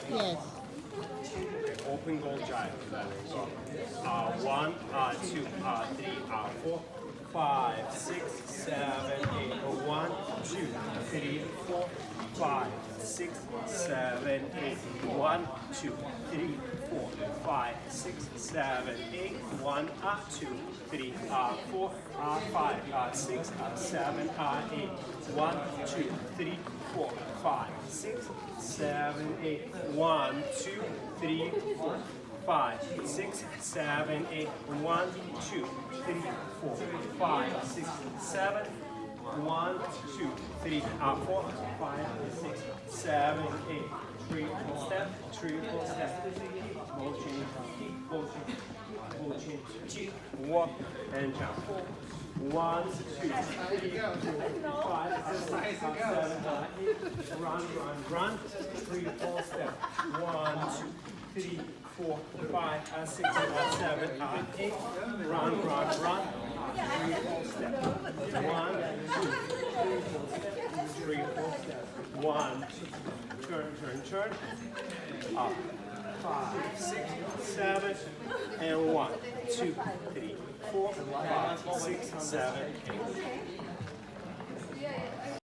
Yes. Open goal jive. Then go. 1, 2, 3, 4, 5, 6, 7, 8. 1, 2, 3, 4, 5, 6, 7, 8. 1, 2, 3, 4, 5, 6, 7, 8. 1, 2, 3, 4, 5, 6, 7, 8. 1, 2, 3, 4, 5, 6, 7, 8. 1, 2, 3, 4, 5, 6, 7, 8. 1, 2, 3, 4, 5, 6, 7. 1, 2, 3, 4, 5, 6, 7, 8. Triple step, triple step. Motion, walk and jump. 1, 2, 3, 4, 5, 6, 7, 8. Run. Triple step. 1, 2, 3, 4, 5, 6, 7, 8. Run. Triple step. 1, 2, 3, 4 step. Triple step. 1, 2, turn. Up. 5, 6, 7, and 1, 2, 3, 4, 5, 6, 7, 8.